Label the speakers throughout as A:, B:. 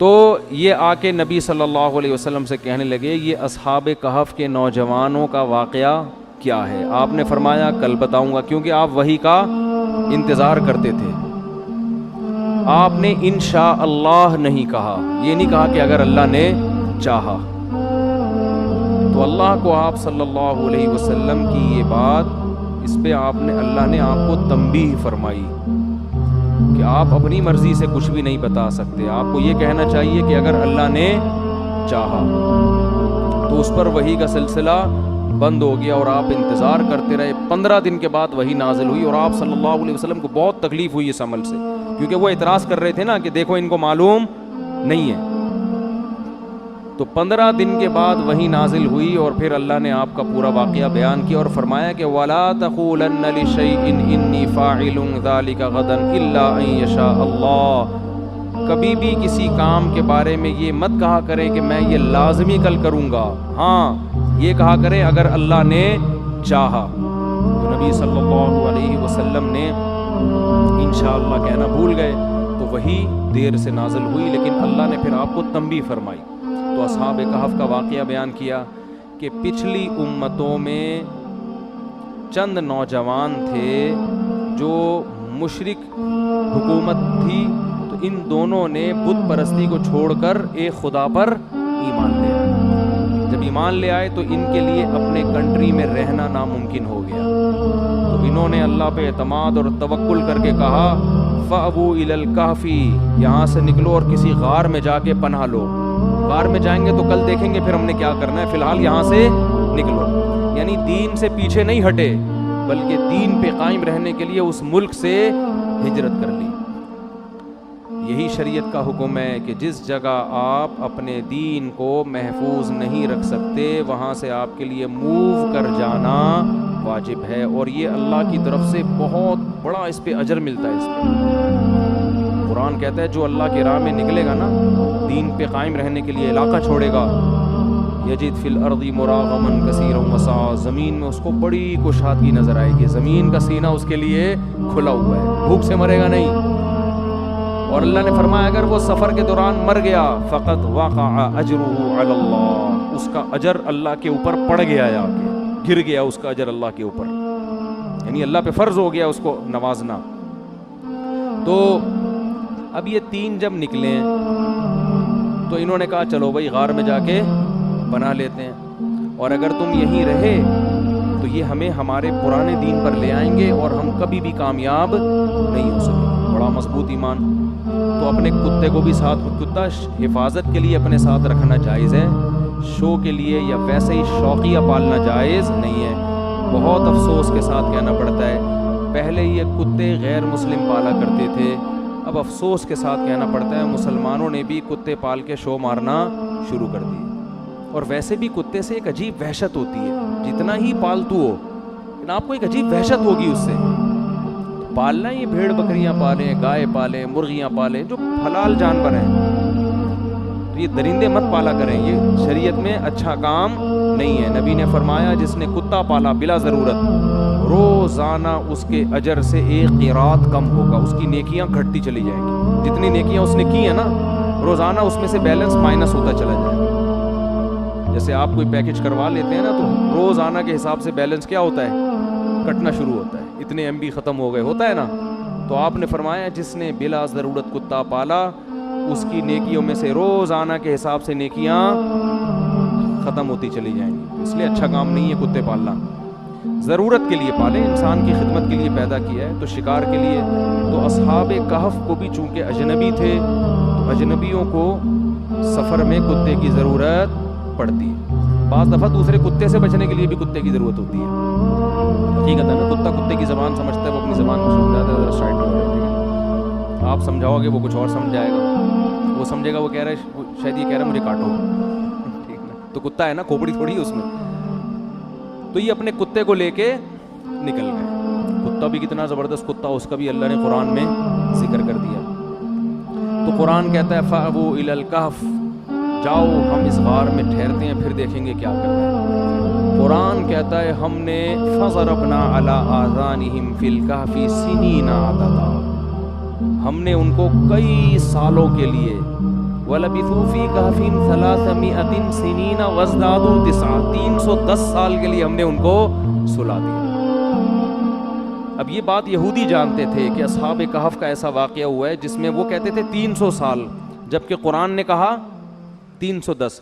A: تو یہ آ کے نبی صلی اللہ علیہ وسلم سے کہنے لگے یہ اصحاب کہف کے نوجوانوں کا واقعہ کیا ہے؟ آپ نے فرمایا کل بتاؤں گا، کیونکہ آپ وحی کا انتظار کرتے تھے. آپ نے انشاء اللہ نہیں کہا، یہ نہیں کہا کہ اگر اللہ نے چاہا. تو اللہ کو آپ صلی اللہ علیہ وسلم کی یہ بات، اس پہ اللہ نے آپ کو تنبیہ فرمائی کہ آپ اپنی مرضی سے کچھ بھی نہیں بتا سکتے. آپ کو یہ کہنا چاہیے کہ اگر اللہ نے چاہا. تو اس پر وحی کا سلسلہ بند ہو گیا اور آپ انتظار کرتے رہے. 15 دن کے بعد وحی نازل ہوئی اور آپ صلی اللہ علیہ وسلم کو بہت تکلیف ہوئی اس عمل سے، کیونکہ وہ اعتراض کر رہے تھے نا کہ دیکھو ان کو معلوم نہیں ہے. تو 15 دن کے بعد وحی نازل ہوئی اور پھر اللہ نے آپ کا پورا واقعہ بیان کیا اور فرمایا کہ وَلَا تَقُولَنَّ لِشَيْءٍ إِنِّي فَاعِلٌ ذَلِكَ غَدًا إِلَّا أَن يَشَاءَ اللَّهُ. کبھی بھی کسی کام کے بارے میں یہ مت کہا کریں کہ میں یہ لازمی کل کروں گا، ہاں یہ کہا کریں اگر اللہ نے چاہا. تو نبی صلی اللہ علیہ وسلم نے انشاءاللہ کہنا بھول گئے تو وہی دیر سے نازل ہوئی، لیکن اللہ نے پھر آپ کو تنبیہ فرمائی. تو اصحاب کہف کا واقعہ بیان کیا کہ پچھلی امتوں میں چند نوجوان تھے جو مشرک حکومت تھی، تو ان دونوں نے بت پرستی کو چھوڑ کر ایک خدا پر ایمان لے آئے. جب ایمان لے آئے تو ان کے لیے اپنے کنٹری میں رہنا ناممکن ہو گیا. تو انہوں نے اللہ پہ اعتماد اور توکل کر کے کہا فَأْوُوا إِلَى الْكَهْفِ، یہاں سے نکلو اور کسی غار میں جا کے پناہ لو. غار میں جائیں گے تو کل دیکھیں گے پھر ہم نے کیا کرنا ہے، فی الحال یہاں سے نکلو. یعنی دین سے پیچھے نہیں ہٹے بلکہ دین پہ قائم رہنے کے لیے اس ملک سے ہجرت کر لی. یہی شریعت کا حکم ہے کہ جس جگہ آپ اپنے دین کو محفوظ نہیں رکھ سکتے وہاں سے آپ کے لیے موو کر جانا واجب ہے، اور یہ اللہ کی طرف سے بہت بڑا اس پہ اجر ملتا ہے. اس پہ قرآن کہتا ہے جو اللہ کی راہ میں نکلے گا نا، دین پہ قائم رہنے کے لیے علاقہ چھوڑے گا، یجد فی الارض مراغما کثیرا وسعا، زمین میں اس کو بڑی کشادگی نظر آئے گی، زمین کا سینہ اس کے لیے کھلا ہوا ہے، بھوک سے مرے گا نہیں. اور اللہ نے فرمایا اگر وہ سفر کے دوران مر گیا فقط وقع اجرہ علی اللہ، اس کا اجر اللہ کے اوپر پڑ گیا، یا گر گیا اس کا اجر اللہ کے اوپر، یعنی اللہ پہ فرض ہو گیا اس کو نوازنا. تو اب یہ تین جب نکلے تو انہوں نے کہا چلو بھائی غار میں جا کے بنا لیتے ہیں، اور اگر تم یہیں رہے تو یہ ہمیں ہمارے پرانے دین پر لے آئیں گے اور ہم کبھی بھی کامیاب نہیں ہو سکیں. بڑا مضبوط ایمان. تو اپنے کتے کو بھی ساتھ، کتا حفاظت کے لیے اپنے ساتھ رکھنا جائز ہے، شو کے لیے یا ویسے ہی شوقیہ پالنا جائز نہیں ہے. بہت افسوس کے ساتھ کہنا پڑتا ہے پہلے یہ کتے غیر مسلم پالا کرتے تھے، اب افسوس کے ساتھ کہنا پڑتا ہے مسلمانوں نے بھی کتے پال کے شو مارنا شروع کر دی. اور ویسے بھی کتے سے ایک عجیب وحشت ہوتی ہے، جتنا ہی پالتو ہو لیکن آپ کو ایک عجیب وحشت ہوگی اس سے. پالنا یہ بھیڑ بکریاں پالیں، گائے پالیں، مرغیاں پالیں جو حلال جانور ہیں، تو یہ درندے مت پالا کریں، یہ شریعت میں اچھا کام نہیں ہے. نبی نے فرمایا جس نے کتا پالا بلا ضرورت روزانہ اس کے اجر سے 1 قیراط کم ہوگا، اس کی نیکیاں گھٹتی چلی جائیں گی. جتنی نیکیاں اس نے کی ہیں نا روزانہ اس میں سے بیلنس مائنس ہوتا چلا جائے گا. جیسے آپ کوئی پیکج کروا لیتے ہیں نا تو روزانہ کے حساب سے بیلنس کیا ہوتا ہے، کٹنا شروع ہوتا ہے، اتنے MB ختم ہو گئے، ہوتا ہے نا. تو آپ نے فرمایا جس نے بلا ضرورت کتا پالا اس کی نیکیوں میں سے روزانہ کے حساب سے نیکیاں ختم ہوتی چلی جائیں گی. اس لیے اچھا کام نہیں ہے کتے پالنا. ضرورت کے لیے پالیں، انسان کی خدمت کے لیے پیدا کیا ہے، تو شکار کے لیے. تو اصحاب کہف کو بھی چونکہ اجنبی تھے تو اجنبیوں کو سفر میں کتے کی ضرورت پڑتی ہے. بعض دفعہ دوسرے کتے سے بچنے کے لیے بھی کتے کی ضرورت ہوتی ہے. حقیقت ہے نا، کتا کتے کی زبان سمجھتا ہے، وہ اپنی زبان میں سمجھاتا ہے، سائڈ میں ہو جائے گا. آپ سمجھاؤ گے وہ کچھ اور سمجھ جائے گا، وہ سمجھے گا وہ کہہ رہا ہے شاید یہ کہہ رہا ہے مجھے کاٹو، ٹھیک ہے. تو کتا ہے نا، کھوپڑی تھوڑی ہے اس میں. تو یہ اپنے کتے کو لے کے نکل گئے. کتا بھی کتنا زبردست کتا، اس کا بھی اللہ نے قرآن میں ذکر کر دیا. تو قرآن کہتا ہے فَأْوُوا إِلَى الْكَهْفِ، جاؤ ہم اس غار میں ٹھہرتے ہیں پھر دیکھیں گے کیا کرنا ہے. قرآن کہتا ہے ہم نے فَضَرَبْنَا عَلَىٰ آذَانِهِمْ فِي الْكَهْفِ سِنِينَ عَدَدًا، ہم نے ان کو کئی سالوں کے لیے وَلَبِثُوا فِي كَهْفِهِمْ 300 سِنِينَ وَازْدَادُوا 9، 310 سال کے لیے ہم نے ان کو سلا دیا۔ اب یہ بات یہودی جانتے تھے کہ اصحاب کہف کا ایسا واقعہ ہوا ہے جس میں وہ کہتے تھے 300 سال، جبکہ قرآن نے کہا 310۔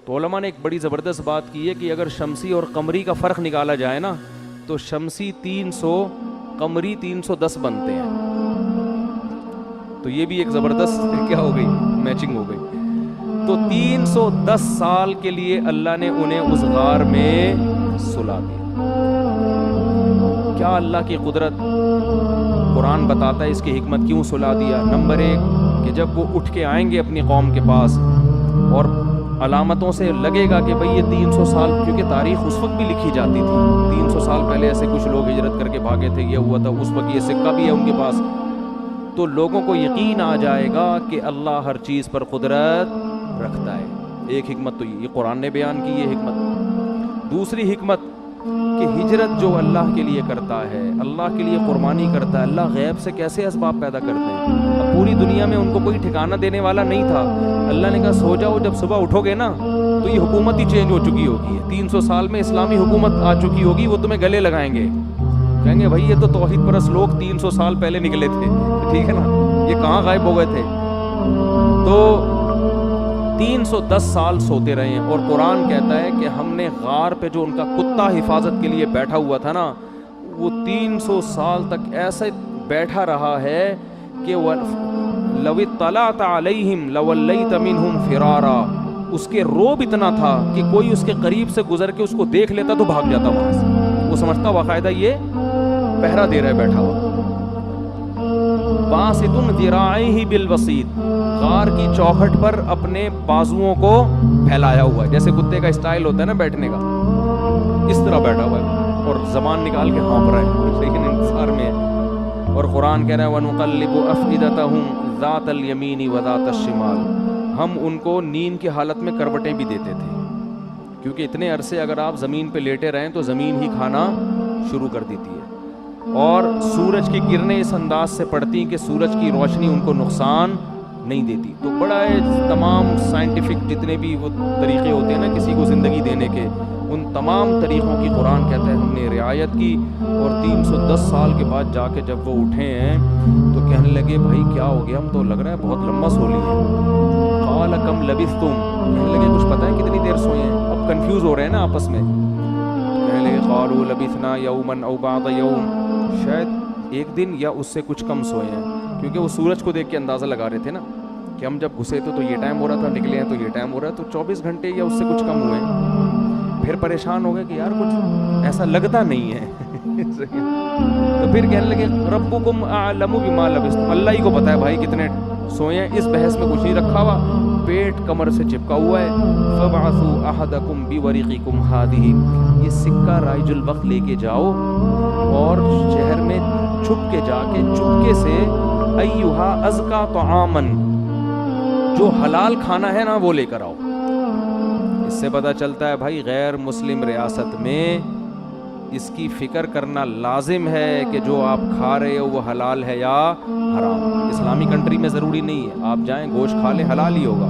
A: تو علماء نے ایک بڑی زبردست بات کی ہے کہ اگر شمسی اور قمری کا فرق نکالا جائے نا تو شمسی 300 قمری 310 بنتے ہیں۔ تو یہ بھی ایک زبردست کیا ہو گئی، میچنگ ہو گئی۔ تو 310 سال کے لیے اللہ نے انہیں اس غار میں سلا دیا۔ کیا اللہ کی قدرت، قرآن بتاتا ہے اس کی حکمت کیوں سلا دیا۔ نمبر 1 کہ جب وہ اٹھ کے آئیں گے اپنی قوم کے پاس اور علامتوں سے لگے گا کہ بھئی یہ 300 سال، کیونکہ تاریخ اس وقت بھی لکھی جاتی تھی، 300 سال پہلے ایسے کچھ لوگ ہجرت کر کے بھاگے تھے، یہ ہوا تھا، اس وقت یہ سکہ بھی ہے ان کے پاس، تو لوگوں کو یقین آ جائے گا کہ اللہ ہر چیز پر قدرت رکھتا ہے۔ ایک حکمت تو یہ قرآن نے بیان کی، یہ حکمت۔ دوسری حکمت کہ ہجرت جو اللہ کے لیے کرتا ہے، اللہ کے لیے قربانی کرتا ہے، اللہ غیب سے کیسے اسباب پیدا کرتے ہیں۔ اب پوری دنیا میں ان کو کوئی ٹھکانہ دینے والا نہیں تھا، اللہ نے کہا سو جاؤ، جب صبح اٹھو گے نا تو یہ حکومت ہی چینج ہو چکی ہوگی، 300 سال میں اسلامی حکومت آ چکی ہوگی، وہ تمہیں گلے لگائیں گے، کہیں گے بھائی یہ تو توحید پرست لوگ 300 سال پہلے نکلے تھے، ٹھیک ہے نا، یہ کہاں غائب ہو گئے تھے۔ تو 310 سال سوتے رہے ہیں، اور قرآن کہتا ہے کہ ہم نے غار پہ جو ان کا کتا حفاظت کے لیے بیٹھا ہوا تھا نا، وہ 300 سال تک ایسے بیٹھا رہا ہے کہ لو اطلعت علیہم لولیت منہم فرارا، اس کے روب اتنا تھا کہ کوئی اس کے قریب سے گزر کے اس کو دیکھ لیتا تو بھاگ جاتا وہاں سے، وہ سمجھتا باقاعدہ یہ پہرا دے رہا ہے بیٹھا ہوا۔ باسط ذراعیہ بالوسیط، غار کی چوکھٹ پر اپنے بازوؤں کو پھیلایا ہوا ہے، جیسے کتے کا اسٹائل ہوتا ہے نا بیٹھنے کا، اس طرح بیٹھا ہوا ہے اور زبان نکال کے ہانپ رہا ہے، لیکن انتظار میں ہے۔ اور قرآن کہہ رہا ہے وَنُقَلِّبُ أَفْئِدَتَهُمْ ذَاتَ الْيَمِينِ وَذَاتَ الشِّمَالِ، ہم ان کو نیند کی حالت میں کروٹیں بھی دیتے تھے، کیونکہ اتنے عرصے اگر آپ زمین پہ لیٹے رہیں تو زمین ہی کھانا شروع کر دیتی ہے، اور سورج کی کرنیں اس انداز سے پڑتی ہیں کہ سورج کی روشنی ان کو نقصان نہیں دیتی۔ تو بڑا تمام سائنٹیفک جتنے بھی وہ طریقے ہوتے ہیں نا کسی کو زندگی دینے کے، ان تمام طریقوں کی قرآن کہتا ہے ہم نے رعایت کی۔ اور 310 سال کے بعد جا کے جب وہ اٹھے ہیں تو کہنے لگے بھائی کیا ہو گیا، ہم تو لگ رہا ہے بہت لمبا سو لیے ہیں۔ قال کم لبثتم، کہنے لگے کچھ پتہ ہے کتنی دیر سوئے ہیں، اب کنفیوز ہو رہے ہیں نا آپس میں، کہنے لگے قالوا لبثنا یوما او بعض یوم، شاید ایک دن یا اس سے کچھ کم سوئے ہیں، کیونکہ وہ سورج کو دیکھ کے اندازہ لگا رہے تھے نا کہ ہم جب گھسے تو یہ ٹائم ہو رہا تھا، نکلے ہیں تو یہ ٹائم ہو رہا ہے، تو 24 گھنٹے یا اس سے کچھ کم ہوئے۔ پھر پریشان ہو گئے کہ یار کچھ ایسا لگتا نہیں ہے تو پھر کہنے لگے ربکم اعلم بما لبثتم، اللہ ہی کو پتہ ہے بھائی کتنے سوئے ہیں، اس بحث میں کچھ نہیں رکھا ہوا، پیٹ کمر سے چپکا ہوا ہے۔ فبعثوا احدکم بورقکم ہذہ، یہ سکہ رائج الوقت لے کے جاؤ اور شہر میں چھپ کے جا کے چپکے سے ایھا ازکا طعاما، جو حلال کھانا ہے نا وہ لے کر آؤ۔ اس سے پتہ چلتا ہے بھائی غیر مسلم ریاست میں اس کی فکر کرنا لازم ہے کہ جو آپ کھا رہے ہو وہ حلال ہے یا حرام۔ اسلامی کنٹری میں ضروری نہیں ہے آپ جائیں گوشت کھا لیں حلال ہی ہوگا،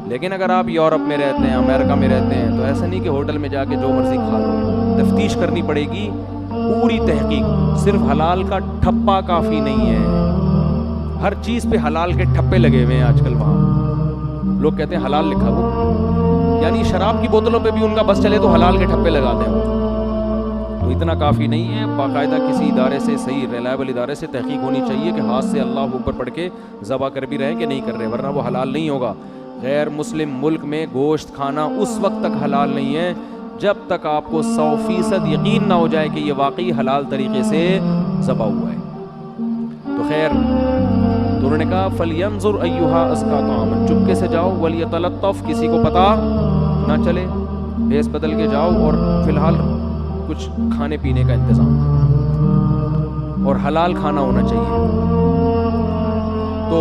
A: لیکن اگر آپ یورپ میں رہتے ہیں، امریکہ میں رہتے ہیں، تو ایسا نہیں کہ ہوٹل میں جا کے جو مرضی کھا لو، تفتیش کرنی پڑے گی، پوری تحقیق۔ صرف حلال کا ٹھپا کافی نہیں ہے، ہر چیز پہ حلال کے ٹھپے لگے ہوئے ہیں آج کل، وہاں لوگ کہتے ہیں حلال لکھا ہو، یعنی شراب کی بوتلوں پہ بھی ان کا بس چلے تو حلال کے ٹھپے لگا دیں وہ، تو اتنا کافی نہیں ہے۔ باقاعدہ کسی ادارے سے، صحیح ریلائبل ادارے سے تحقیق ہونی چاہیے کہ ہاتھ سے اللہ اوپر پڑھ کے ذبح کر بھی رہے کہ نہیں کر رہے، ورنہ وہ حلال نہیں ہوگا۔ غیر مسلم ملک میں گوشت کھانا اس وقت تک حلال نہیں ہے جب تک آپ کو 100% یقین نہ ہو جائے کہ یہ واقعی حلال طریقے سے ذبح ہوا ہے۔ تو خیر، تو انہوں نے کہا فَلْيَنْظُرْ أَيُّهَا أَزْكَىٰ طَعَامًا، چپکے سے جاؤ، وَلْيَتَلَطَّفْ، کسی کو پتہ نہ چلے، بھیس بدل کے جاؤ اور فی الحال کچھ کھانے پینے کا انتظام کرو، اور حلال کھانا ہونا چاہیے۔ تو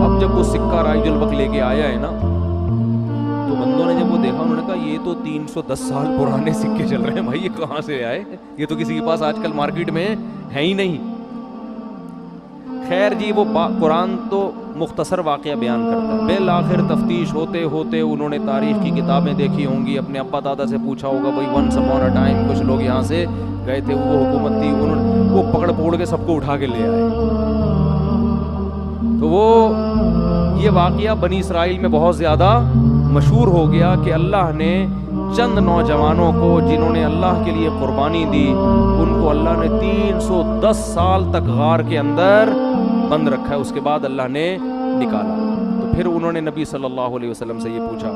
A: اب جب وہ سکہ رائج الوقت لے کے آیا ہے نا، تو بندوں نے جب وہ دیکھا انہوں نے کہا یہ تو 310 سال پرانے سکے چل رہے ہیں بھائی، یہ کہاں سے آئے، یہ تو کسی کے پاس آج کل مارکیٹ میں ہے ہی نہیں۔ خیر جی، وہ قرآن تو مختصر واقعہ بیان کرتا ہے. بالآخر تفتیش ہوتے ہوتے انہوں نے تاریخ کی کتابیں دیکھی ہوں گی, اپنے ابا دادا سے پوچھا ہوگا بھائی ونس اپون اے ٹائم کچھ لوگ یہاں سے گئے تھے, وہ حکومت تھی, وہ پکڑ پکڑ کے سب کو اٹھا کے لے آئے. تو وہ یہ واقعہ بنی اسرائیل میں بہت زیادہ مشہور ہو گیا کہ اللہ نے چند نوجوانوں کو جنہوں نے اللہ کے لیے قربانی دی, ان کو اللہ نے 310 سال تک غار کے اندر بند رکھا ہے. اس کے بعد اللہ نے نکالا. تو پھر انہوں نے نبی صلی اللہ علیہ وسلم سے یہ پوچھا